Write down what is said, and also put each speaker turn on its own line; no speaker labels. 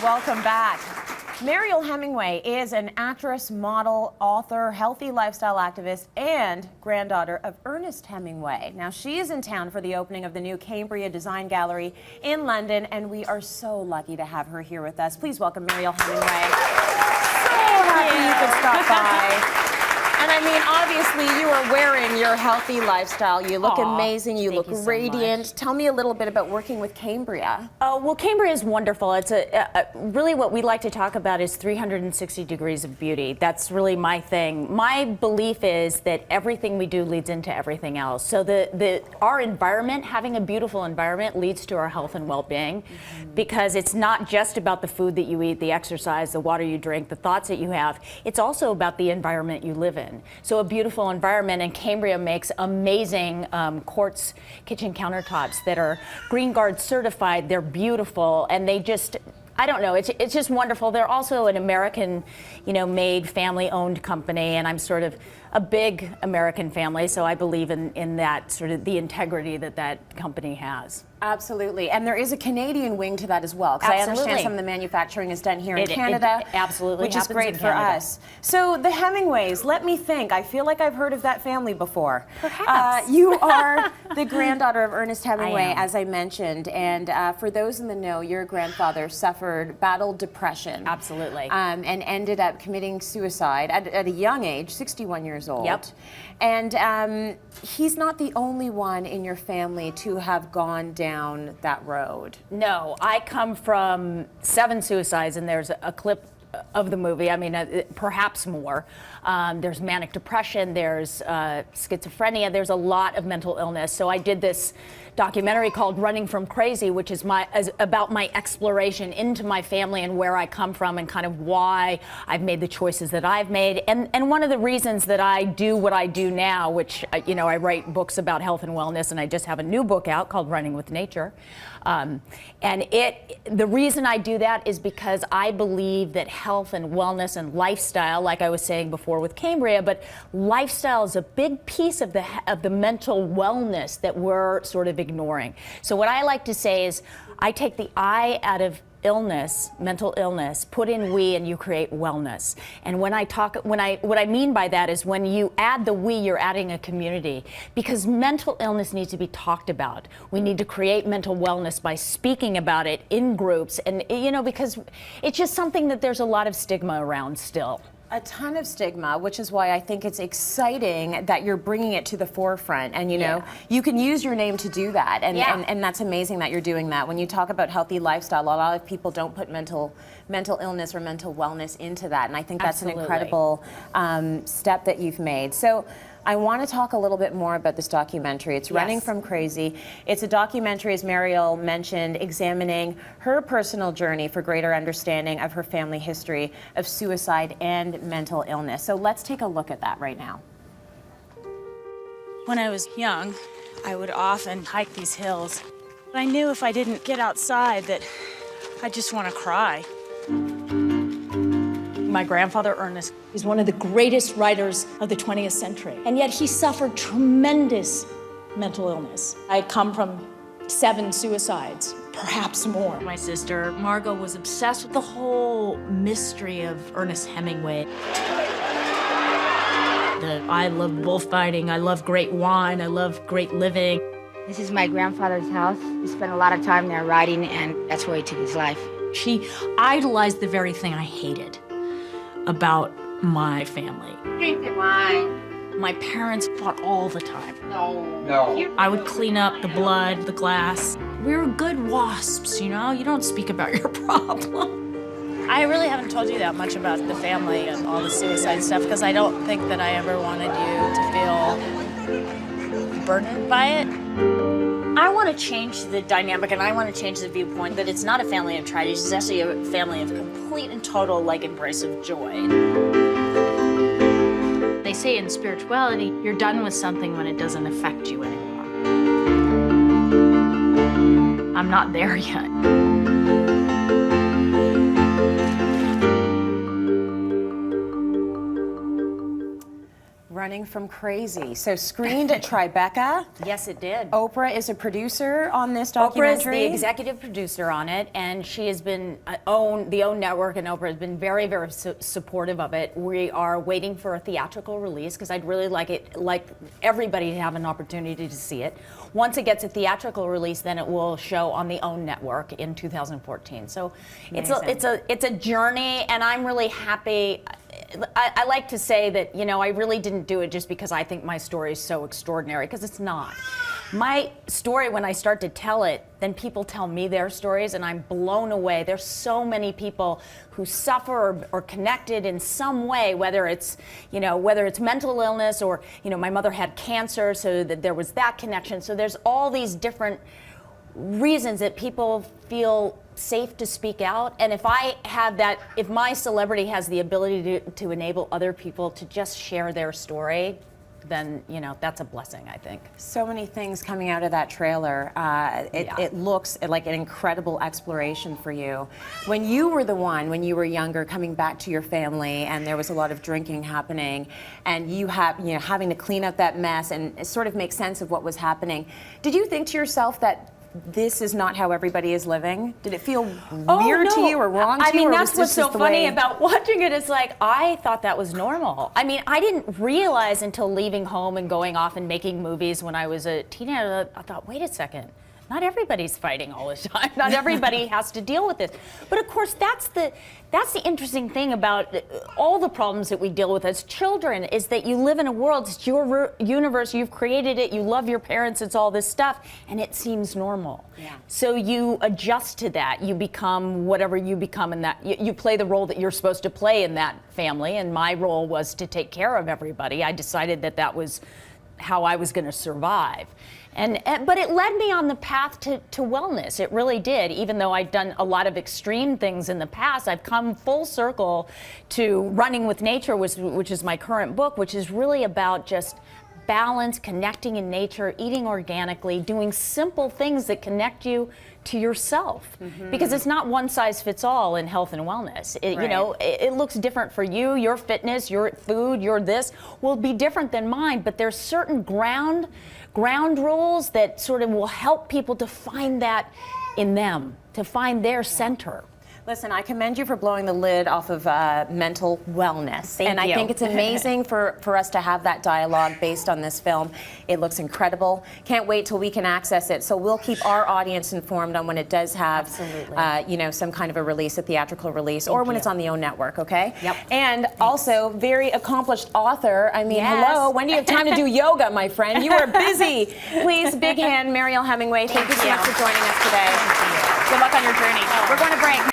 Welcome back. Mariel Hemingway is an actress, model, author, healthy lifestyle activist, and granddaughter of Ernest Hemingway. Now, she is in town for the opening of the new Cambria Design Gallery in London, and we are so lucky to have her here with us. Please welcome Mariel Hemingway. So happy you could stop by. And I mean, obviously, you are wearing your healthy lifestyle. You look amazing. You look radiant. So tell me a little bit about working with Cambria.
Well, Cambria is wonderful. It's really what we like to talk about is 360 degrees of beauty. That's really my thing. My belief is that everything we do leads into everything else. So our environment, having a beautiful environment, leads to our health and well-being, because it's not just about the food that you eat, the exercise, the water you drink, the thoughts that you have. It's also about the environment you live in. So a beautiful environment, and Cambria makes amazing quartz kitchen countertops that are Green Guard certified. They're beautiful, and they just, I don't know, it's just wonderful. They're also an American, made, family-owned company, and I'm sort of a big American family, so I believe in that sort of the integrity that company has.
Absolutely, and there is a Canadian wing to that as well, because I understand some of the manufacturing is done here in Canada,
it absolutely,
which is great for us. So the Hemingways, let me think. I feel like I've heard of that family before.
Perhaps.
You are the granddaughter of Ernest Hemingway, as I mentioned, and for those in the know, your grandfather battled depression.
Absolutely.
And ended up committing suicide at a young age, 61 years old.
Yep.
And he's not the only one in your family to have gone down that road.
No, I come from 7 suicides, and there's a clip of the movie. I mean, perhaps more. There's manic depression, there's schizophrenia, there's a lot of mental illness. So I did this documentary called Running from Crazy, which is about my exploration into my family and where I come from and kind of why I've made the choices that I've made. And one of the reasons that I do what I do now, which, I write books about health and wellness, and I just have a new book out called Running with Nature. And the reason I do that is because I believe that health and wellness and lifestyle, like I was saying before with Cambria, but lifestyle is a big piece of the mental wellness that we're sort of ignoring. So what I like to say is I take the I out of illness, mental illness, put in we, and you create wellness. And what I mean by that is when you add the we, you're adding a community, because mental illness needs to be talked about. We need to create mental wellness by speaking about it in groups, and because it's just something that there's a lot of stigma around still.
A ton of stigma, which is why I think it's exciting that you're bringing it to the forefront. And you can use your name to do that, and that's amazing that you're doing that. When you talk about healthy lifestyle, a lot of people don't put mental illness or mental wellness into that, and I think that's an incredible step that you've made. So I want to talk a little bit more about this documentary. It's Running from Crazy. It's a documentary, as Mariel mentioned, examining her personal journey for greater understanding of her family history of suicide and mental illness. So let's take a look at that right now.
When I was young, I would often hike these hills. I knew if I didn't get outside that I'd just want to cry. My grandfather, Ernest, is one of the greatest writers of the 20th century, and yet he suffered tremendous mental illness. I come from 7 suicides, perhaps more. My sister, Margot, was obsessed with the whole mystery of Ernest Hemingway. I love bullfighting, I love great wine, I love great living.
This is my grandfather's house. He spent a lot of time there writing, and that's where he took his life.
She idolized the very thing I hated about my family.
Drink the wine.
My parents fought all the time.
No.
I would clean up the blood, the glass. We were good wasps, you don't speak about your problem. I really haven't told you that much about the family and all the suicide stuff, because I don't think that I ever wanted you to feel burdened by it. I want to change the dynamic, and I want to change the viewpoint that it's not a family of tragedies, it's actually a family of complete and total embrace of joy. They say in spirituality, you're done with something when it doesn't affect you anymore. I'm not there yet.
Running running from crazy. So screened at Tribeca.
Yes, it did.
Oprah is a producer on this
Oprah is
documentary.
the executive producer on it, and she has been the OWN network, and Oprah has been very, very supportive of it. We are waiting for a theatrical release because I'd really like everybody to have an opportunity to see it. Once it gets a theatrical release, then it will show on the OWN network in 2014. So it's a journey, and I'm really happy. I like to say that, you know, I really didn't do it just because I think my story is so extraordinary, because it's not. My story, when I start to tell it, then people tell me their stories, and I'm blown away. There's so many people who suffer or connected in some way, whether it's mental illness or, you know, my mother had cancer, so that there was that connection. So there's all these different reasons that people feel safe to speak out. And if I have that, if my celebrity has the ability to enable other people to just share their story, then, you know, that's a blessing, I think.
So many things coming out of that trailer. It looks like an incredible exploration for you. When you were when you were younger, coming back to your family, and there was a lot of drinking happening, and you having to clean up that mess and sort of make sense of what was happening, did you think to yourself that this is not how everybody is living? Did it feel weird to you or wrong to you?
I mean,
or
that's
was
what's
this
so
just the
funny
way-
about watching it. Is like, I thought that was normal. I mean, I didn't realize until leaving home and going off and making movies when I was a teenager. I thought, wait a second. Not everybody's fighting all the time. Not everybody has to deal with this. But of course, that's the interesting thing about all the problems that we deal with as children, is that you live in a world, it's your universe, you've created it, you love your parents, it's all this stuff, and it seems normal.
Yeah.
So you adjust to that. You become whatever you become in that. You play the role that you're supposed to play in that family, and my role was to take care of everybody. I decided that that was how I was going to survive. But it led me on the path to wellness. It really did. Even though I'd done a lot of extreme things in the past, I've come full circle to Running with Nature, which is my current book, which is really about just balance, connecting in nature, eating organically, doing simple things that connect you to yourself. Because it's not one size fits all in health and wellness. You know, it looks different for you. Your fitness, your food, your this will be different than mine, but there's certain ground rules that sort of will help people to find that in them, to find their center.
Listen, I commend you for blowing the lid off of mental wellness.
Thank you.
I think it's amazing for us to have that dialogue based on this film. It looks incredible. Can't wait till we can access it. So we'll keep our audience informed on when it does have, you know, some kind of a release, a theatrical release, or when it's on the OWN network, okay?
Yep.
And also, very accomplished author. I mean,
Yes.
hello, when do you have time to do yoga, my friend? You are busy. Please, big hand, Mariel Hemingway. Thank you so much for joining us today. Good luck on your journey. We're going to break.